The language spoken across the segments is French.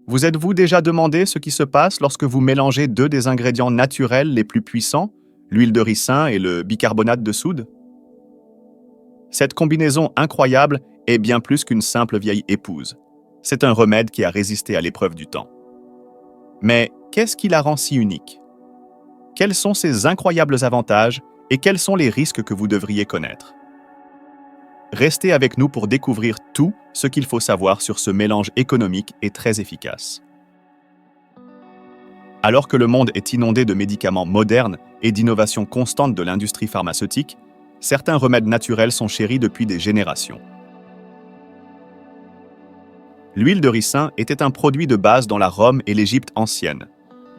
Vous êtes-vous déjà demandé ce qui se passe lorsque vous mélangez deux des ingrédients naturels les plus puissants, l'huile de ricin et le bicarbonate de soude? Cette combinaison incroyable est bien plus qu'une simple vieille épouse. C'est un remède qui a résisté à l'épreuve du temps. Mais qu'est-ce qui la rend si unique? Quels sont ses incroyables avantages et quels sont les risques que vous devriez connaître? Restez avec nous pour découvrir tout ce qu'il faut savoir sur ce mélange économique et très efficace. Alors que le monde est inondé de médicaments modernes et d'innovations constantes de l'industrie pharmaceutique, certains remèdes naturels sont chéris depuis des générations. L'huile de ricin était un produit de base dans la Rome et l'Égypte ancienne,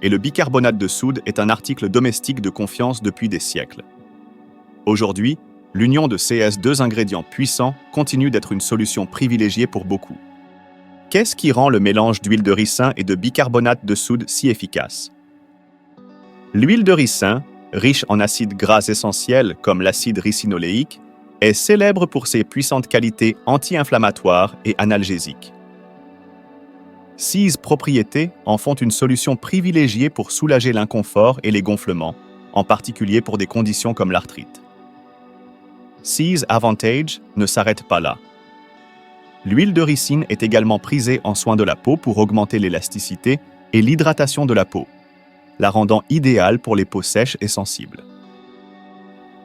et le bicarbonate de soude est un article domestique de confiance depuis des siècles. Aujourd'hui, l'union de ces deux ingrédients puissants continue d'être une solution privilégiée pour beaucoup. Qu'est-ce qui rend le mélange d'huile de ricin et de bicarbonate de soude si efficace? L'huile de ricin, riche en acides gras essentiels comme l'acide ricinoléique, est célèbre pour ses puissantes qualités anti-inflammatoires et analgésiques. Ces propriétés en font une solution privilégiée pour soulager l'inconfort et les gonflements, en particulier pour des conditions comme l'arthrite. Ces avantages ne s'arrêtent pas là. L'huile de ricine est également prisée en soins de la peau pour augmenter l'élasticité et l'hydratation de la peau, la rendant idéale pour les peaux sèches et sensibles.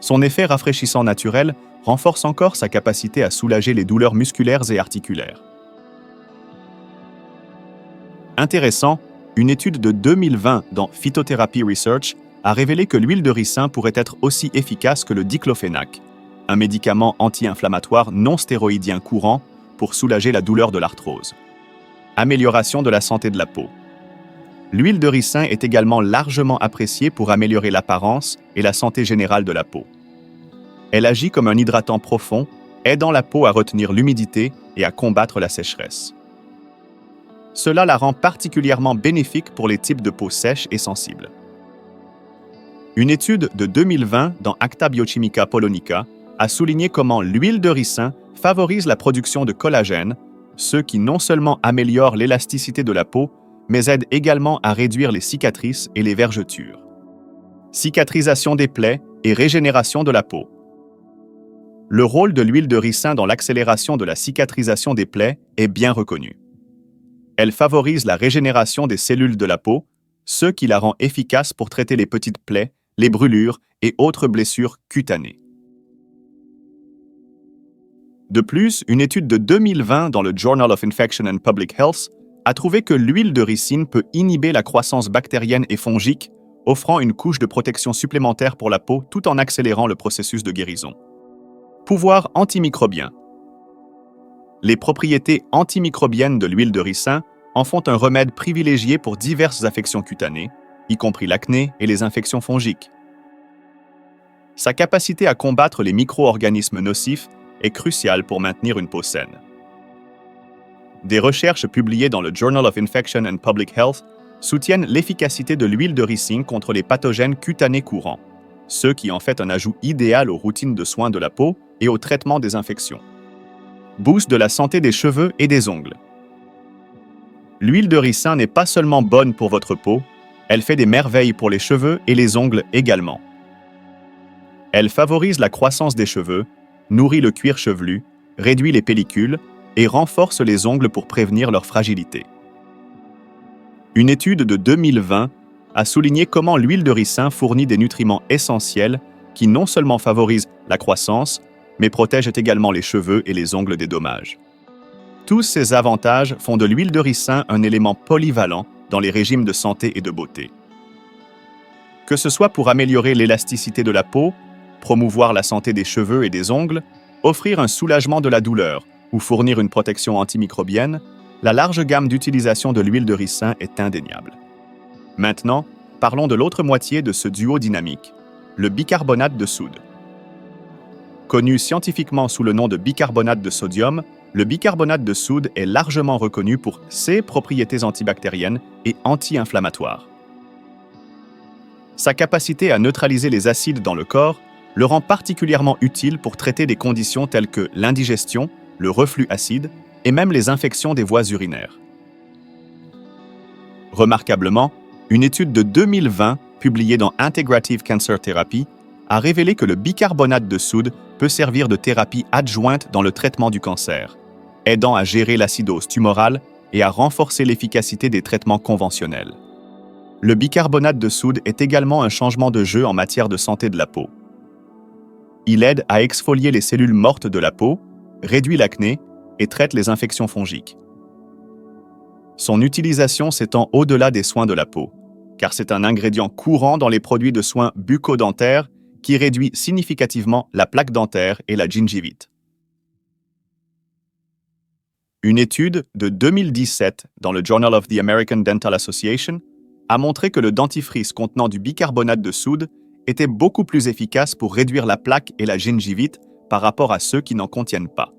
Son effet rafraîchissant naturel renforce encore sa capacité à soulager les douleurs musculaires et articulaires. Intéressant, une étude de 2020 dans Phytotherapy Research a révélé que l'huile de ricin pourrait être aussi efficace que le diclofénac, un médicament anti-inflammatoire non stéroïdien courant pour soulager la douleur de l'arthrose. Amélioration de la santé de la peau. L'huile de ricin est également largement appréciée pour améliorer l'apparence et la santé générale de la peau. Elle agit comme un hydratant profond, aidant la peau à retenir l'humidité et à combattre la sécheresse. Cela la rend particulièrement bénéfique pour les types de peau sèche et sensible. Une étude de 2020 dans Acta Biochimica Polonica a souligné comment l'huile de ricin favorise la production de collagène, ce qui non seulement améliore l'élasticité de la peau, mais aide également à réduire les cicatrices et les vergetures. Cicatrisation des plaies et régénération de la peau. Le rôle de l'huile de ricin dans l'accélération de la cicatrisation des plaies est bien reconnu. Elle favorise la régénération des cellules de la peau, ce qui la rend efficace pour traiter les petites plaies, les brûlures et autres blessures cutanées. De plus, une étude de 2020 dans le Journal of Infection and Public Health a trouvé que l'huile de ricine peut inhiber la croissance bactérienne et fongique, offrant une couche de protection supplémentaire pour la peau tout en accélérant le processus de guérison. Pouvoir antimicrobien. Les propriétés antimicrobiennes de l'huile de ricin en font un remède privilégié pour diverses affections cutanées, y compris l'acné et les infections fongiques. Sa capacité à combattre les micro-organismes nocifs est cruciale pour maintenir une peau saine. Des recherches publiées dans le Journal of Infection and Public Health soutiennent l'efficacité de l'huile de ricin contre les pathogènes cutanés courants, ce qui en fait un ajout idéal aux routines de soins de la peau et au traitement des infections. Boost de la santé des cheveux et des ongles. L'huile de ricin n'est pas seulement bonne pour votre peau, elle fait des merveilles pour les cheveux et les ongles également. Elle favorise la croissance des cheveux, nourrit le cuir chevelu, réduit les pellicules et renforce les ongles pour prévenir leur fragilité. Une étude de 2020 a souligné comment l'huile de ricin fournit des nutriments essentiels qui non seulement favorisent la croissance, mais protègent également les cheveux et les ongles des dommages. Tous ces avantages font de l'huile de ricin un élément polyvalent dans les régimes de santé et de beauté. Que ce soit pour améliorer l'élasticité de la peau, promouvoir la santé des cheveux et des ongles, offrir un soulagement de la douleur ou fournir une protection antimicrobienne, la large gamme d'utilisation de l'huile de ricin est indéniable. Maintenant, parlons de l'autre moitié de ce duo dynamique, le bicarbonate de soude. Connu scientifiquement sous le nom de bicarbonate de sodium, le bicarbonate de soude est largement reconnu pour ses propriétés antibactériennes et anti-inflammatoires. Sa capacité à neutraliser les acides dans le corps le rend particulièrement utile pour traiter des conditions telles que l'indigestion, le reflux acide et même les infections des voies urinaires. Remarquablement, une étude de 2020 publiée dans Integrative Cancer Therapy a révélé que le bicarbonate de soude peut servir de thérapie adjointe dans le traitement du cancer, aidant à gérer l'acidose tumorale et à renforcer l'efficacité des traitements conventionnels. Le bicarbonate de soude est également un changement de jeu en matière de santé de la peau. Il aide à exfolier les cellules mortes de la peau, réduit l'acné et traite les infections fongiques. Son utilisation s'étend au-delà des soins de la peau, car c'est un ingrédient courant dans les produits de soins bucco-dentaires qui réduit significativement la plaque dentaire et la gingivite. Une étude de 2017 dans le Journal of the American Dental Association a montré que le dentifrice contenant du bicarbonate de soude était beaucoup plus efficace pour réduire la plaque et la gingivite par rapport à ceux qui n'en contiennent pas.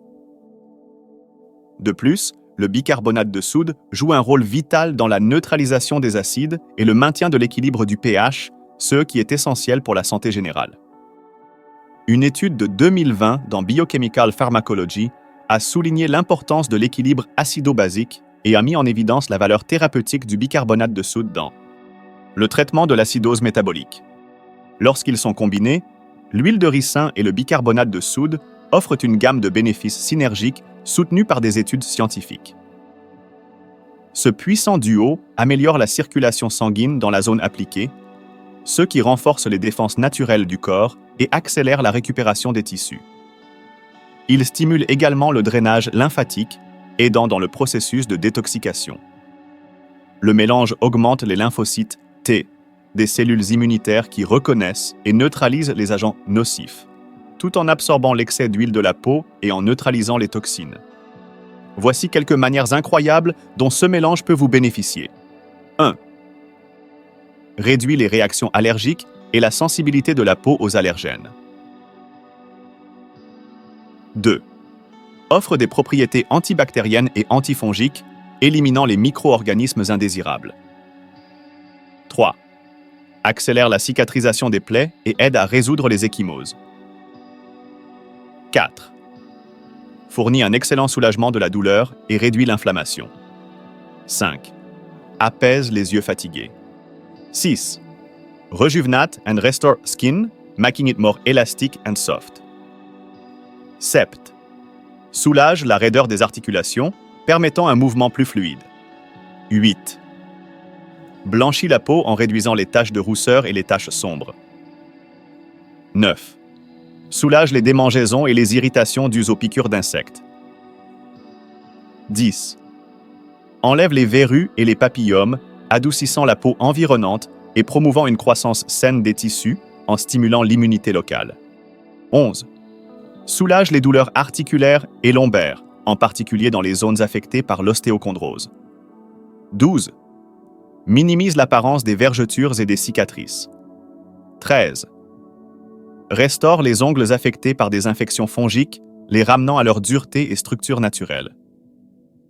De plus, le bicarbonate de soude joue un rôle vital dans la neutralisation des acides et le maintien de l'équilibre du pH, ce qui est essentiel pour la santé générale. Une étude de 2020 dans Biochemical Pharmacology a souligné l'importance de l'équilibre acido-basique et a mis en évidence la valeur thérapeutique du bicarbonate de soude dans le traitement de l'acidose métabolique. Lorsqu'ils sont combinés, l'huile de ricin et le bicarbonate de soude offrent une gamme de bénéfices synergiques soutenus par des études scientifiques. Ce puissant duo améliore la circulation sanguine dans la zone appliquée, ce qui renforce les défenses naturelles du corps et accélère la récupération des tissus. Il stimule également le drainage lymphatique, aidant dans le processus de détoxication. Le mélange augmente les lymphocytes T, des cellules immunitaires qui reconnaissent et neutralisent les agents nocifs, tout en absorbant l'excès d'huile de la peau et en neutralisant les toxines. Voici quelques manières incroyables dont ce mélange peut vous bénéficier. 1. Réduit les réactions allergiques et la sensibilité de la peau aux allergènes. 2. Offre des propriétés antibactériennes et antifongiques, éliminant les micro-organismes indésirables. 3. Accélère la cicatrisation des plaies et aide à résoudre les ecchymoses. 4. Fournit un excellent soulagement de la douleur et réduit l'inflammation. 5. Apaise les yeux fatigués. 6. Rejuvenate and restore skin, making it more elastic and soft. 7. Soulage la raideur des articulations, permettant un mouvement plus fluide. 8. Blanchit la peau en réduisant les taches de rousseur et les taches sombres. 9. Soulage les démangeaisons et les irritations dues aux piqûres d'insectes. 10. Enlève les verrues et les papillomes, adoucissant la peau environnante et promouvant une croissance saine des tissus en stimulant l'immunité locale. 11. Soulage les douleurs articulaires et lombaires, en particulier dans les zones affectées par l'ostéochondrose. 12. Minimise l'apparence des vergetures et des cicatrices. 13. Restaure les ongles affectés par des infections fongiques, les ramenant à leur dureté et structure naturelle.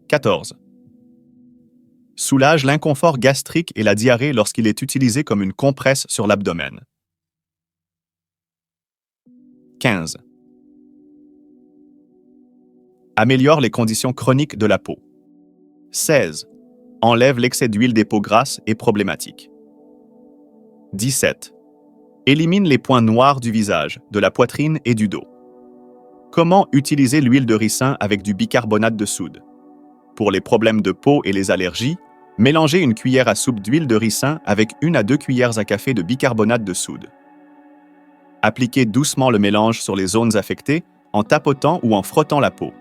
14. Soulage l'inconfort gastrique et la diarrhée lorsqu'il est utilisé comme une compresse sur l'abdomen. 15. Améliore les conditions chroniques de la peau. 16. Enlève l'excès d'huile des peaux grasses et problématiques. 17. Élimine les points noirs du visage, de la poitrine et du dos. Comment utiliser l'huile de ricin avec du bicarbonate de soude? Pour les problèmes de peau et les allergies, mélangez une cuillère à soupe d'huile de ricin avec 1 à 2 cuillères à café de bicarbonate de soude. Appliquez doucement le mélange sur les zones affectées en tapotant ou en frottant la peau.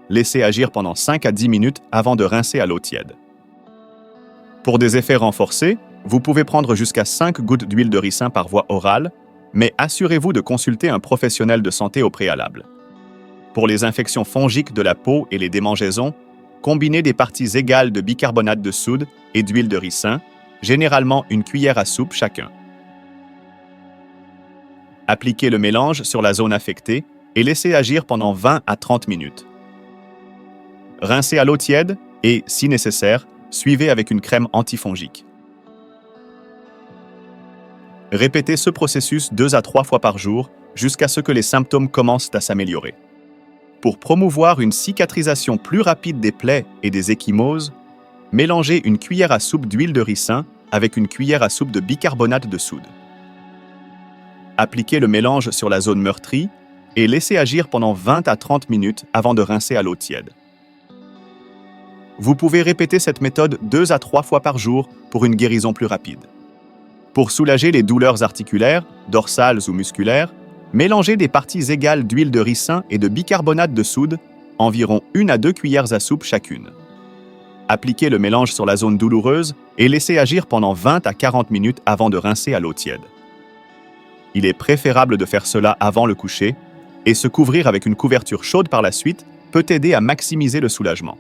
Laissez agir pendant 5 à 10 minutes avant de rincer à l'eau tiède. Pour des effets renforcés, vous pouvez prendre jusqu'à 5 gouttes d'huile de ricin par voie orale, mais assurez-vous de consulter un professionnel de santé au préalable. Pour les infections fongiques de la peau et les démangeaisons, combinez des parties égales de bicarbonate de soude et d'huile de ricin, généralement 1 cuillère à soupe chacun. Appliquez le mélange sur la zone affectée et laissez agir pendant 20 à 30 minutes. Rincez à l'eau tiède et, si nécessaire, suivez avec une crème antifongique. Répétez ce processus 2 à 3 fois par jour jusqu'à ce que les symptômes commencent à s'améliorer. Pour promouvoir une cicatrisation plus rapide des plaies et des ecchymoses, Mélangez une cuillère à soupe d'huile de ricin avec une cuillère à soupe de bicarbonate de soude. Appliquez le mélange sur la zone meurtrie et laissez agir pendant 20 à 30 minutes avant de rincer à l'eau tiède. Vous pouvez répéter cette méthode 2 à 3 fois par jour pour une guérison plus rapide. Pour soulager les douleurs articulaires, dorsales ou musculaires, mélangez des parties égales d'huile de ricin et de bicarbonate de soude, environ 1 à 2 cuillères à soupe chacune. Appliquez le mélange sur la zone douloureuse et laissez agir pendant 20 à 40 minutes avant de rincer à l'eau tiède. Il est préférable de faire cela avant le coucher, et se couvrir avec une couverture chaude par la suite peut aider à maximiser le soulagement.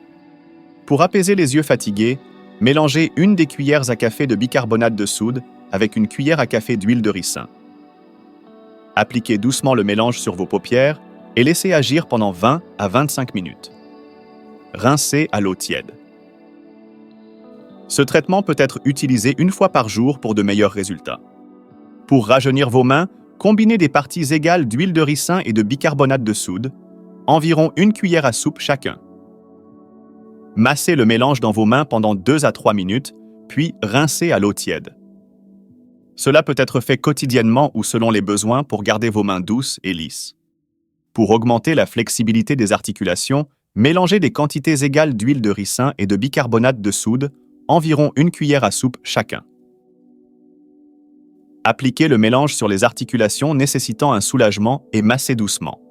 Pour apaiser les yeux fatigués, mélangez 1 des cuillères à café de bicarbonate de soude avec une cuillère à café d'huile de ricin. Appliquez doucement le mélange sur vos paupières et laissez agir pendant 20 à 25 minutes. Rincez à l'eau tiède. Ce traitement peut être utilisé 1 fois par jour pour de meilleurs résultats. Pour rajeunir vos mains, combinez des parties égales d'huile de ricin et de bicarbonate de soude, environ 1 cuillère à soupe chacun. Massez le mélange dans vos mains pendant 2 à 3 minutes, puis rincez à l'eau tiède. Cela peut être fait quotidiennement ou selon les besoins pour garder vos mains douces et lisses. Pour augmenter la flexibilité des articulations, mélangez des quantités égales d'huile de ricin et de bicarbonate de soude, environ 1 cuillère à soupe chacun. Appliquez le mélange sur les articulations nécessitant un soulagement et massez doucement.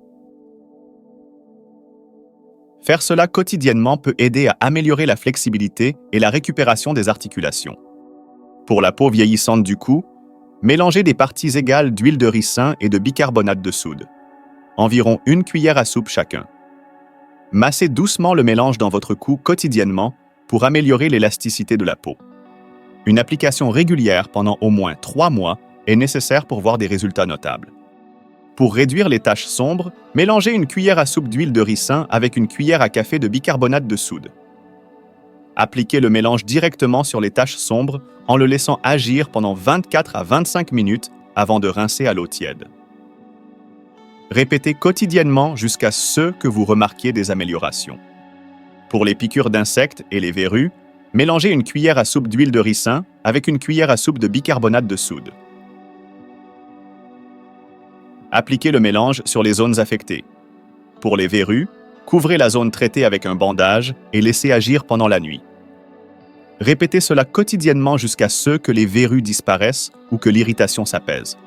Faire cela quotidiennement peut aider à améliorer la flexibilité et la récupération des articulations. Pour la peau vieillissante du cou, mélangez des parties égales d'huile de ricin et de bicarbonate de soude, environ 1 cuillère à soupe chacun. Massez doucement le mélange dans votre cou quotidiennement pour améliorer l'élasticité de la peau. Une application régulière pendant au moins 3 mois est nécessaire pour voir des résultats notables. Pour réduire les taches sombres, mélangez 1 cuillère à soupe d'huile de ricin avec une cuillère à café de bicarbonate de soude. Appliquez le mélange directement sur les taches sombres en le laissant agir pendant 24 à 25 minutes avant de rincer à l'eau tiède. Répétez quotidiennement jusqu'à ce que vous remarquiez des améliorations. Pour les piqûres d'insectes et les verrues, mélangez 1 cuillère à soupe d'huile de ricin avec une cuillère à soupe de bicarbonate de soude. Appliquez le mélange sur les zones affectées. Pour les verrues, couvrez la zone traitée avec un bandage et laissez agir pendant la nuit. Répétez cela quotidiennement jusqu'à ce que les verrues disparaissent ou que l'irritation s'apaise.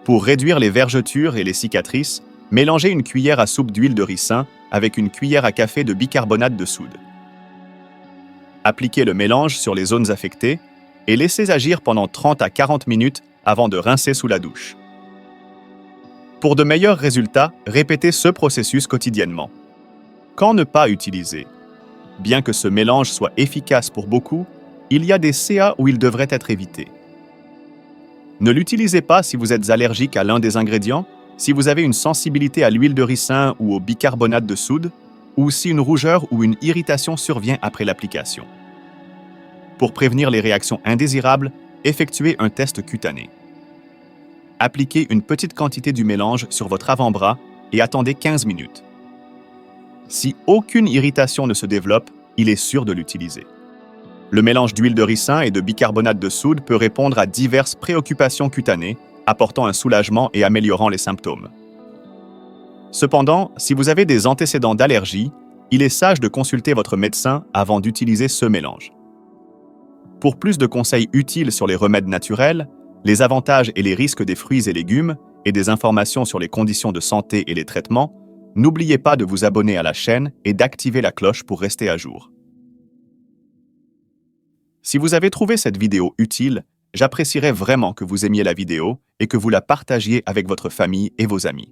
Pour réduire les vergetures et les cicatrices, mélangez 1 cuillère à soupe d'huile de ricin avec une cuillère à café de bicarbonate de soude. Appliquez le mélange sur les zones affectées et laissez agir pendant 30 à 40 minutes avant de rincer sous la douche. Pour de meilleurs résultats, répétez ce processus quotidiennement. Quand ne pas utiliser? Bien que ce mélange soit efficace pour beaucoup, il y a des CA où il devrait être évité. Ne l'utilisez pas si vous êtes allergique à l'un des ingrédients, si vous avez une sensibilité à l'huile de ricin ou au bicarbonate de soude, ou si une rougeur ou une irritation survient après l'application. Pour prévenir les réactions indésirables, effectuez un test cutané. Appliquez une petite quantité du mélange sur votre avant-bras et attendez 15 minutes. Si aucune irritation ne se développe, il est sûr de l'utiliser. Le mélange d'huile de ricin et de bicarbonate de soude peut répondre à diverses préoccupations cutanées, apportant un soulagement et améliorant les symptômes. Cependant, si vous avez des antécédents d'allergie, il est sage de consulter votre médecin avant d'utiliser ce mélange. Pour plus de conseils utiles sur les remèdes naturels, les avantages et les risques des fruits et légumes et des informations sur les conditions de santé et les traitements, n'oubliez pas de vous abonner à la chaîne et d'activer la cloche pour rester à jour. Si vous avez trouvé cette vidéo utile, j'apprécierais vraiment que vous aimiez la vidéo et que vous la partagiez avec votre famille et vos amis.